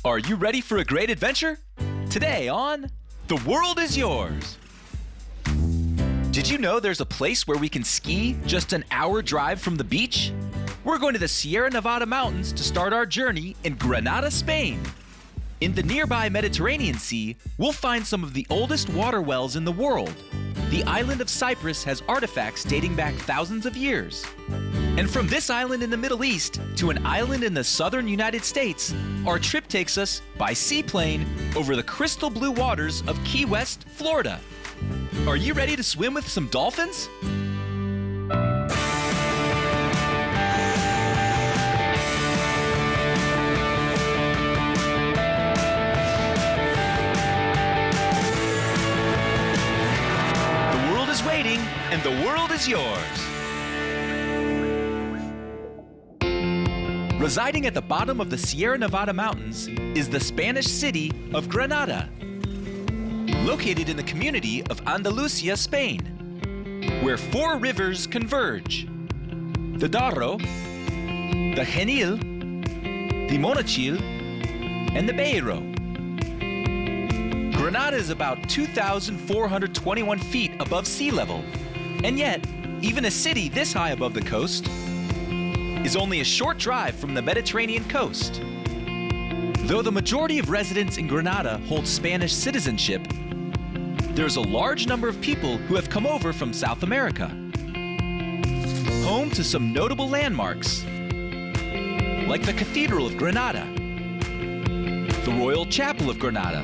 Are you ready for a great adventure? Today on The World is Yours. Did you know there's a place where we can ski just an hour drive from the beach? We're going to the Sierra Nevada mountains to start our journey in Granada, Spain. In the nearby Mediterranean Sea, we'll find some of the oldest water wells in the world. The island of Cyprus has artifacts dating back thousands of years. And from this island in the Middle East to an island in the southern United States, our trip takes us by seaplane over the crystal blue waters of Key West, Florida. Are you ready to swim with some dolphins? The world is waiting, and the world is yours. Residing at the bottom of the Sierra Nevada mountains is the Spanish city of Granada, located in the community of Andalusia, Spain, where four rivers converge: the Darro, the Genil, the Monachil, and the Beiro. Granada is about 2,421 feet above sea level, and yet, even a city this high above the coast is only a short drive from the Mediterranean coast. Though the majority of residents in Granada hold Spanish citizenship, there's a large number of people who have come over from South America. Home to some notable landmarks, like the Cathedral of Granada, the Royal Chapel of Granada,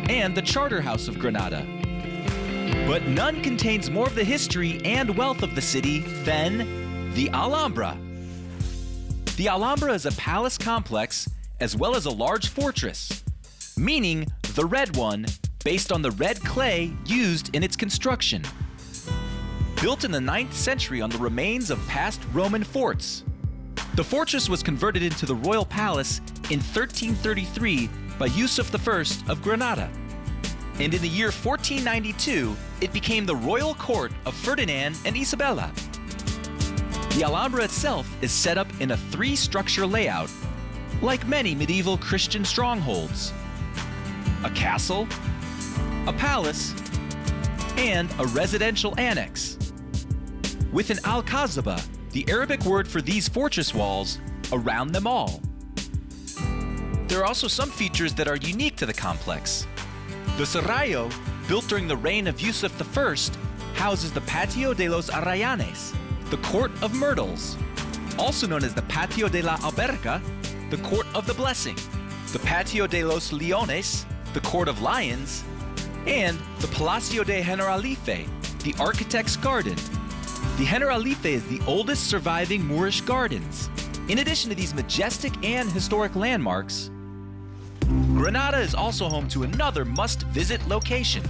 and the Charter House of Granada. But none contains more of the history and wealth of the city than the Alhambra. The Alhambra is a palace complex as well as a large fortress, meaning the red one, based on the red clay used in its construction. Built in the 9th century on the remains of past Roman forts, the fortress was converted into the royal palace in 1333 by Yusuf I of Granada. And in the year 1492, it became the royal court of Ferdinand and Isabella. The Alhambra itself is set up in a three-structure layout, like many medieval Christian strongholds: a castle, a palace, and a residential annex, with an alcazaba, the Arabic word for these fortress walls, around them all. There are also some features that are unique to the complex. The Serrallo, built during the reign of Yusuf I, houses the Patio de los Arrayanes, the Court of Myrtles, also known as the Patio de la Alberca, the Court of the Blessing, the Patio de los Leones, the Court of Lions, and the Palacio de Generalife, the Architect's Garden. The Generalife is the oldest surviving Moorish gardens. In addition to these majestic and historic landmarks, Granada is also home to another must-visit location: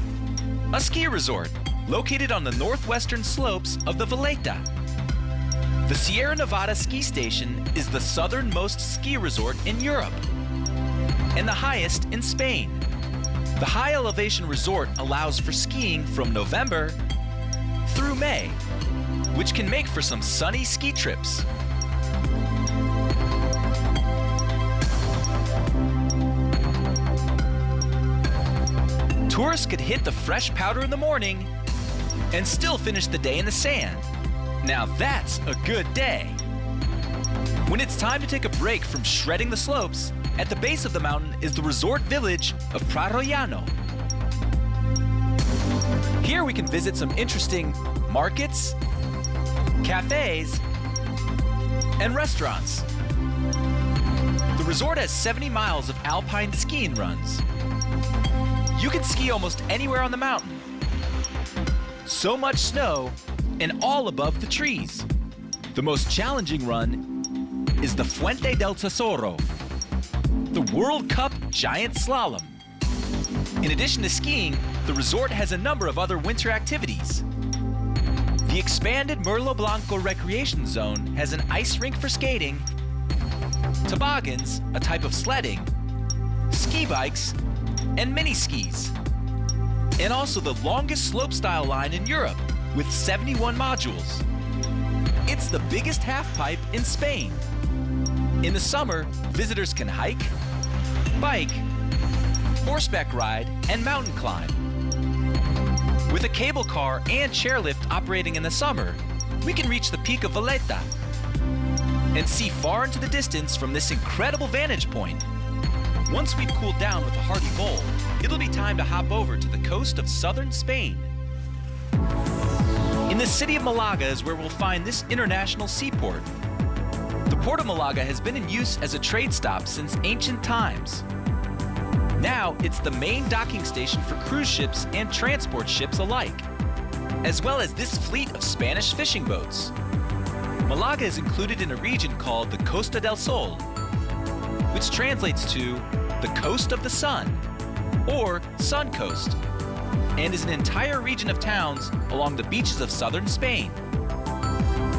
a ski resort located on the northwestern slopes of the Veleta. The Sierra Nevada ski station is the southernmost ski resort in Europe and the highest in Spain. The high elevation resort allows for skiing from November through May, which can make for some sunny ski trips. Tourists could hit the fresh powder in the morning and still finish the day in the sand. Now that's a good day. When it's time to take a break from shredding the slopes, at the base of the mountain is the resort village of Praroyano. Here we can visit some interesting markets, cafes, and restaurants. The resort has 70 miles of alpine skiing runs. You can ski almost anywhere on the mountain. So much snow, and all above the trees. The most challenging run is the Fuente del Tesoro, the World Cup Giant Slalom. In addition to skiing, the resort has a number of other winter activities. The expanded Merlo Blanco Recreation Zone has an ice rink for skating, toboggans, a type of sledding, ski bikes, and mini skis. And also the longest slopestyle line in Europe, with 71 modules. It's the biggest half-pipe in Spain. In the summer, visitors can hike, bike, horseback ride, and mountain climb. With a cable car and chairlift operating in the summer, we can reach the peak of Valletta and see far into the distance from this incredible vantage point. Once we've cooled down with a hearty bowl, it'll be time to hop over to the coast of southern Spain. In the city of Malaga is where we'll find this international seaport. The port of Malaga has been in use as a trade stop since ancient times. Now, it's the main docking station for cruise ships and transport ships alike, as well as this fleet of Spanish fishing boats. Malaga is included in a region called the Costa del Sol, which translates to the Coast of the Sun, or Sun Coast, and is an entire region of towns along the beaches of southern Spain.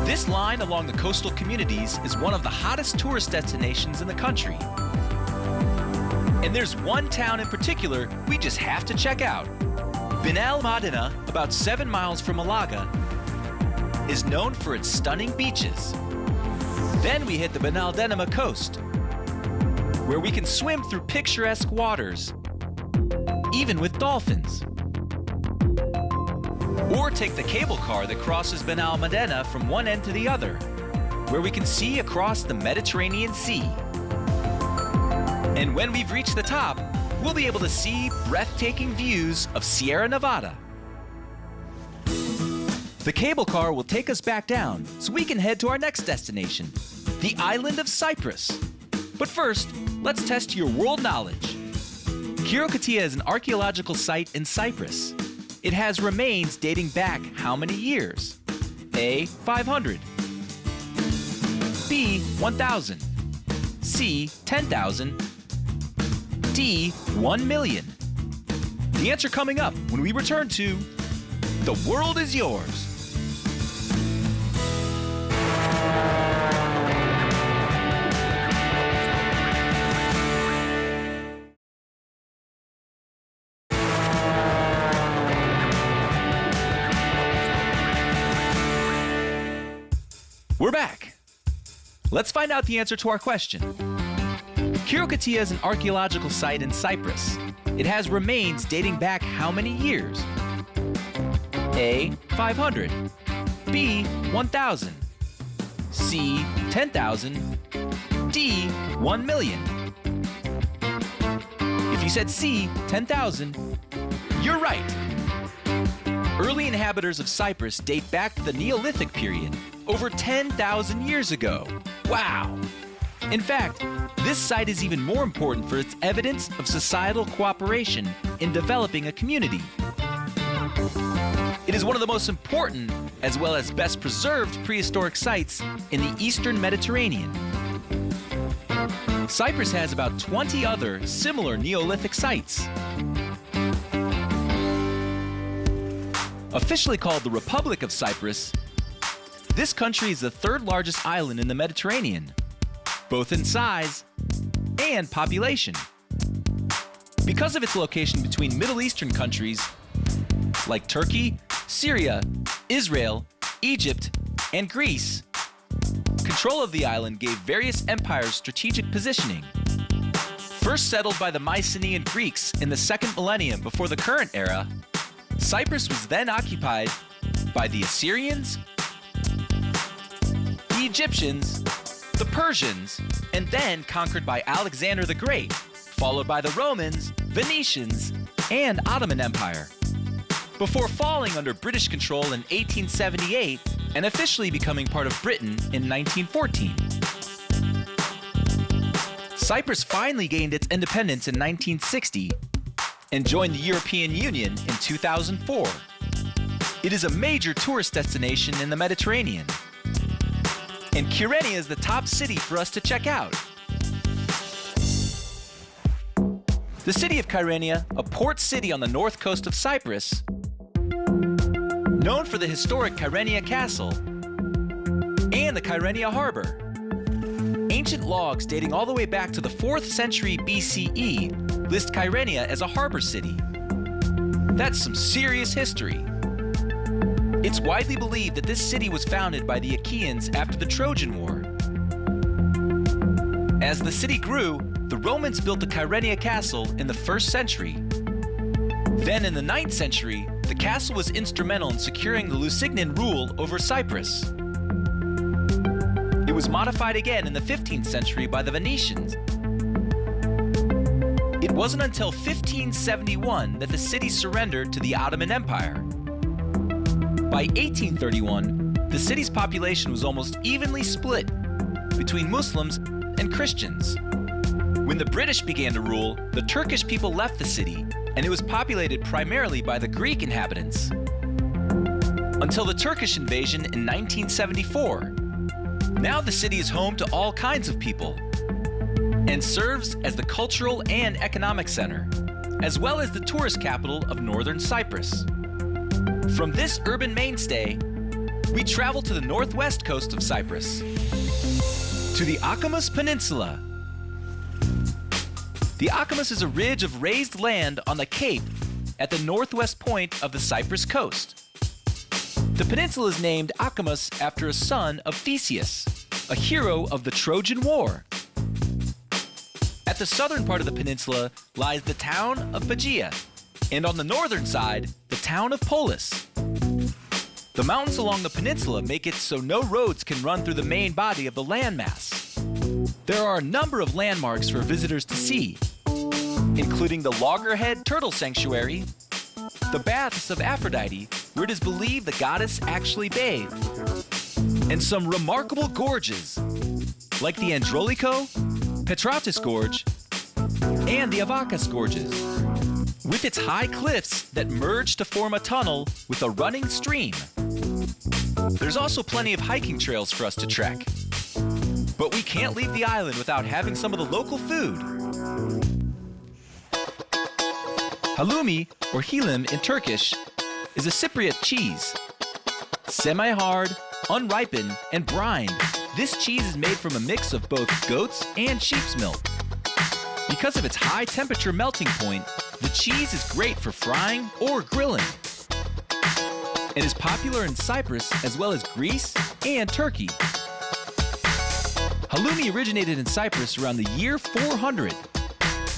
This line along the coastal communities is one of the hottest tourist destinations in the country. And there's one town in particular we just have to check out. Benalmádena, about 7 miles from Malaga, is known for its stunning beaches. Then we hit the Benalmádena coast, where we can swim through picturesque waters, even with dolphins. Or take the cable car that crosses Benalmádena from one end to the other, where we can see across the Mediterranean Sea. And when we've reached the top, we'll be able to see breathtaking views of Sierra Nevada. The cable car will take us back down so we can head to our next destination, the island of Cyprus. But first, let's test your world knowledge. Kyrokatia is an archaeological site in Cyprus. It has remains dating back how many years? A. 500. B. 1,000. C. 10,000. D. 1 million. The answer coming up when we return to The World is Yours. We're back. Let's find out the answer to our question. Kyrokatia is an archaeological site in Cyprus. It has remains dating back how many years? A. 500. B. 1,000. C. 10,000. D. 1 million. If you said C. 10,000, you're right. Early inhabitants of Cyprus date back to the Neolithic period, over 10,000 years ago. Wow! In fact, this site is even more important for its evidence of societal cooperation in developing a community. It is one of the most important, as well as best preserved prehistoric sites in the Eastern Mediterranean. Cyprus has about 20 other similar Neolithic sites. Officially called the Republic of Cyprus, this country is the third largest island in the Mediterranean, both in size and population. Because of its location between Middle Eastern countries like Turkey, Syria, Israel, Egypt, and Greece, control of the island gave various empires strategic positioning. First settled by the Mycenaean Greeks in the 2nd millennium before the current era, Cyprus was then occupied by the Assyrians, the Egyptians, the Persians, and then conquered by Alexander the Great, followed by the Romans, Venetians, and Ottoman Empire, before falling under British control in 1878 and officially becoming part of Britain in 1914. Cyprus finally gained its independence in 1960 and joined the European Union in 2004. It is a major tourist destination in the Mediterranean. And Kyrenia is the top city for us to check out. The city of Kyrenia, a port city on the north coast of Cyprus, known for the historic Kyrenia Castle and the Kyrenia Harbor. Ancient logs dating all the way back to the 4th century BCE list Kyrenia as a harbor city. That's some serious history. It's widely believed that this city was founded by the Achaeans after the Trojan War. As the city grew, the Romans built the Kyrenia Castle in the 1st century. Then in the 9th century, the castle was instrumental in securing the Lusignan rule over Cyprus. It was modified again in the 15th century by the Venetians. It wasn't until 1571 that the city surrendered to the Ottoman Empire. By 1831, the city's population was almost evenly split between Muslims and Christians. When the British began to rule, the Turkish people left the city, and it was populated primarily by the Greek inhabitants. Until the Turkish invasion in 1974. Now the city is home to all kinds of people and serves as the cultural and economic center, as well as the tourist capital of northern Cyprus. From this urban mainstay, we travel to the northwest coast of Cyprus, to the Akamas Peninsula. The Akamas is a ridge of raised land on the cape at the northwest point of the Cyprus coast. The peninsula is named Akamas after a son of Theseus, a hero of the Trojan War. At the southern part of the peninsula lies the town of Pagea, and on the northern side, the town of Polis. The mountains along the peninsula make it so no roads can run through the main body of the landmass. There are a number of landmarks for visitors to see, including the Loggerhead Turtle Sanctuary, the Baths of Aphrodite, where it is believed the goddess actually bathed, and some remarkable gorges, like the Androlico, Petratus Gorge, and the Avakas Gorges, with its high cliffs that merge to form a tunnel with a running stream. There's also plenty of hiking trails for us to trek. But we can't leave the island without having some of the local food. Haloumi, or hilim in Turkish, is a Cypriot cheese. Semi-hard, unripened, and brined, this cheese is made from a mix of both goat's and sheep's milk. Because of its high temperature melting point, the cheese is great for frying or grilling. It is popular in Cyprus as well as Greece and Turkey. Haloumi originated in Cyprus around the year 400.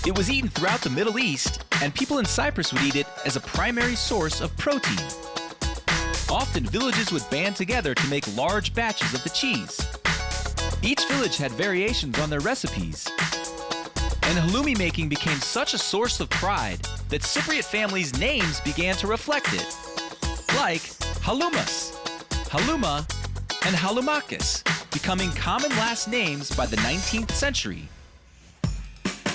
It was eaten throughout the Middle East, and people in Cyprus would eat it as a primary source of protein. Often, villages would band together to make large batches of the cheese. Each village had variations on their recipes. And Haloumi making became such a source of pride that Cypriot families' names began to reflect it, like Haloumas, Halouma, and Haloumakis, becoming common last names by the 19th century.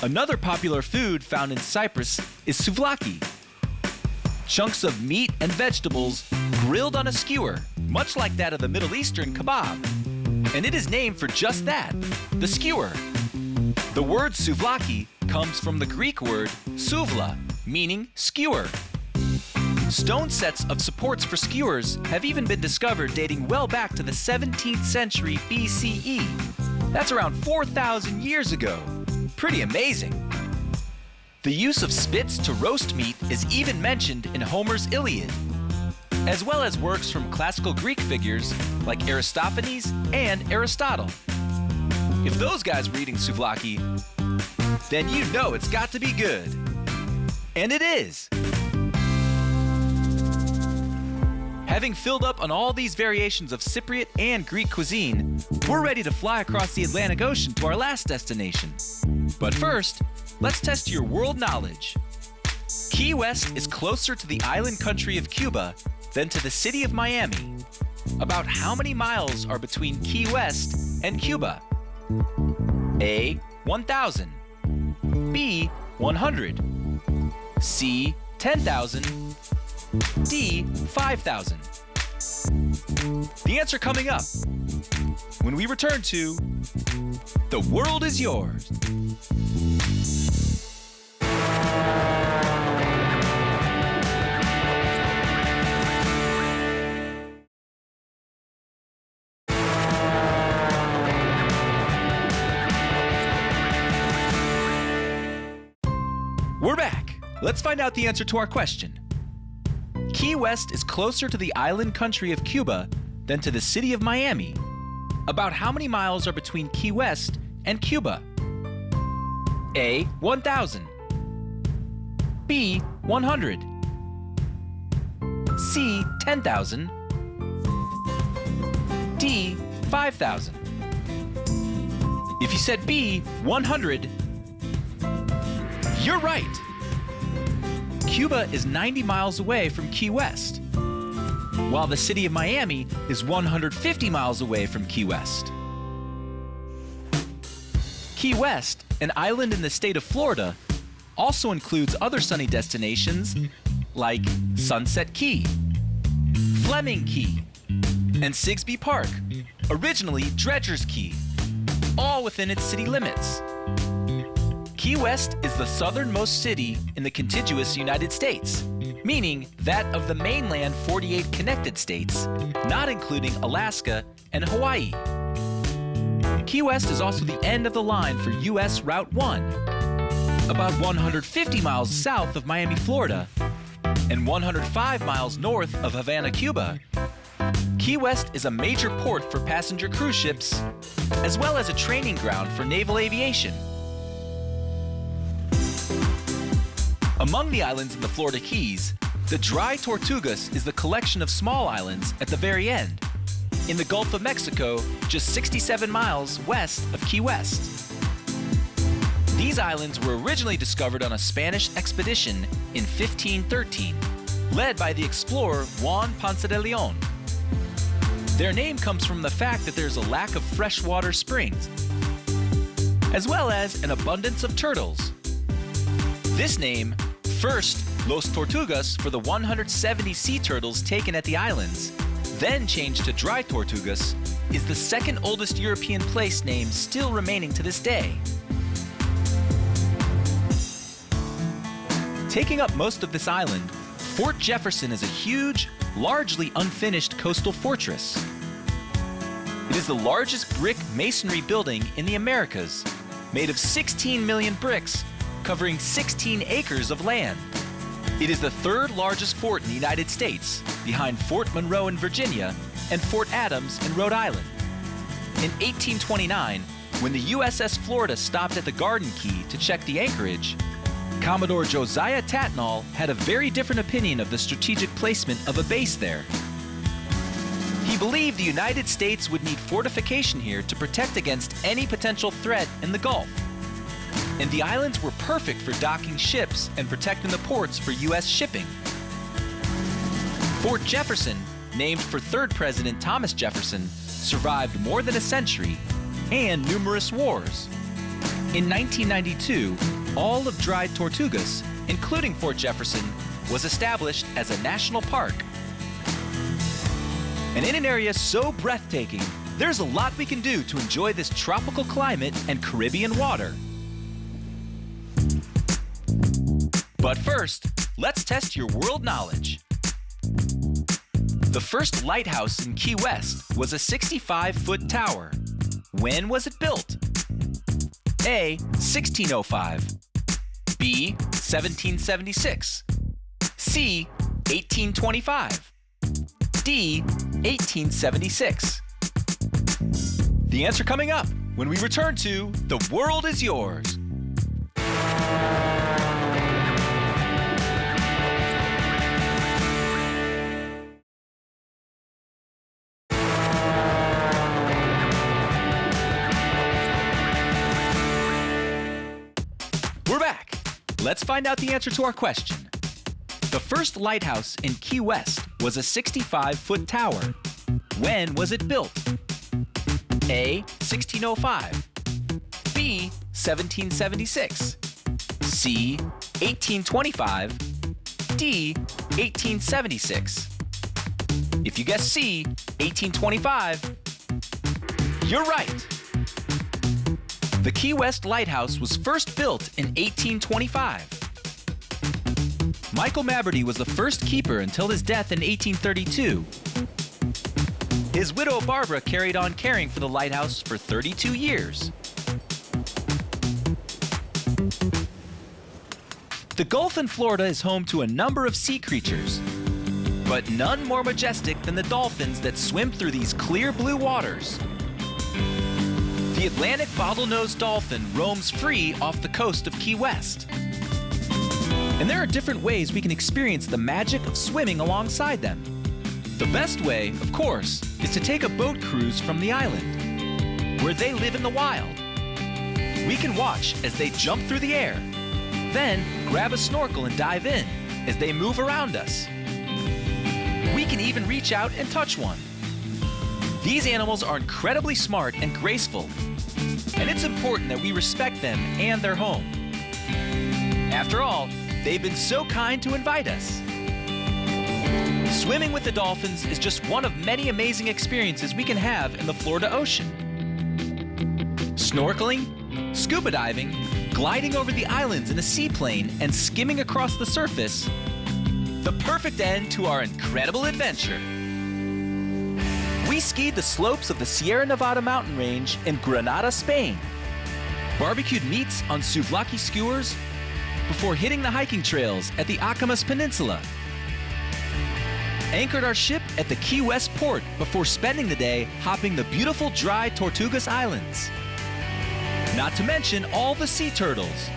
Another popular food found in Cyprus is souvlaki, chunks of meat and vegetables grilled on a skewer, much like that of the Middle Eastern kebab. And it is named for just that, the skewer. The word souvlaki comes from the Greek word souvla, meaning skewer. Stone sets of supports for skewers have even been discovered dating well back to the 17th century BCE. That's around 4,000 years ago. Pretty amazing. The use of spits to roast meat is even mentioned in Homer's Iliad, as well as works from classical Greek figures like Aristophanes and Aristotle. If those guys were eating souvlaki, then you know it's got to be good. And it is. Having filled up on all these variations of Cypriot and Greek cuisine, we're ready to fly across the Atlantic Ocean to our last destination. But first, let's test your world knowledge. Key West is closer to the island country of Cuba than to the city of Miami. About how many miles are between Key West and Cuba? A, 1,000. B, 100. C, 10,000. D, 5,000. The answer coming up when we return to The World is Yours. We're back. Let's find out the answer to our question. Key West is closer to the island country of Cuba than to the city of Miami. About how many miles are between Key West and Cuba? A. 1,000. B. 100. C. 10,000. D. 5,000. If you said B. 100, you're right. Cuba is 90 miles away from Key West, while the city of Miami is 150 miles away from Key West. Key West, an island in the state of Florida, also includes other sunny destinations like Sunset Key, Fleming Key, and Sigsbee Park, originally Dredger's Key, all within its city limits. Key West is the southernmost city in the contiguous United States, meaning that of the mainland 48 connected states, not including Alaska and Hawaii. Key West is also the end of the line for U.S. Route 1, about 150 miles south of Miami, Florida, and 105 miles north of Havana, Cuba. Key West is a major port for passenger cruise ships, as well as a training ground for naval aviation. Among the islands in the Florida Keys, the Dry Tortugas is the collection of small islands at the very end, in the Gulf of Mexico, just 67 miles west of Key West. These islands were originally discovered on a Spanish expedition in 1513, led by the explorer Juan Ponce de Leon. Their name comes from the fact that there's a lack of freshwater springs, as well as an abundance of turtles. This name, first Los Tortugas for the 170 sea turtles taken at the islands, then changed to Dry Tortugas, is the second oldest European place name still remaining to this day. Taking up most of this island, Fort Jefferson is a huge, largely unfinished coastal fortress. It is the largest brick masonry building in the Americas, made of 16 million bricks, covering 16 acres of land. It is the third largest fort in the United States, behind Fort Monroe in Virginia and Fort Adams in Rhode Island. In 1829, when the USS Florida stopped at the Garden Key to check the anchorage, Commodore Josiah Tatnall had a very different opinion of the strategic placement of a base there. He believed the United States would need fortification here to protect against any potential threat in the Gulf, and the islands were perfect for docking ships and protecting the ports for U.S. shipping. Fort Jefferson, named for 3rd President Thomas Jefferson, survived more than a century and numerous wars. In 1992, all of Dry Tortugas, including Fort Jefferson, was established as a national park. And in an area so breathtaking, there's a lot we can do to enjoy this tropical climate and Caribbean water. But first, let's test your world knowledge. The first lighthouse in Key West was a 65-foot tower. When was it built? A. 1605. B. 1776. C. 1825. D. 1876. The answer coming up when we return to The World is Yours. We're back. Let's find out the answer to our question. The first lighthouse in Key West was a 65-foot tower. When was it built? A. 1605. B. 1776. C. 1825. D. 1876. If you guess C. 1825, you're right. The Key West Lighthouse was first built in 1825. Michael Maberty was the first keeper until his death in 1832. His widow Barbara carried on caring for the lighthouse for 32 years. The Gulf in Florida is home to a number of sea creatures, but none more majestic than the dolphins that swim through these clear blue waters. The Atlantic bottlenose dolphin roams free off the coast of Key West. And there are different ways we can experience the magic of swimming alongside them. The best way, of course, is to take a boat cruise from the island, where they live in the wild. We can watch as they jump through the air, then grab a snorkel and dive in as they move around us. We can even reach out and touch one. These animals are incredibly smart and graceful, and it's important that we respect them and their home. After all, they've been so kind to invite us. Swimming with the dolphins is just one of many amazing experiences we can have in the Florida Ocean. Snorkeling, scuba diving, gliding over the islands in a seaplane, and skimming across the surface. The perfect end to our incredible adventure. We skied the slopes of the Sierra Nevada mountain range in Granada, Spain. Barbecued meats on souvlaki skewers before hitting the hiking trails at the Akamas Peninsula. Anchored our ship at the Key West port before spending the day hopping the beautiful dry Tortugas Islands. Not to mention all the sea turtles.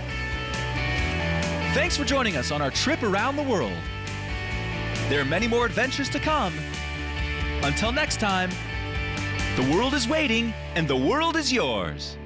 Thanks for joining us on our trip around the world. There are many more adventures to come. Until next time, the world is waiting and the world is yours.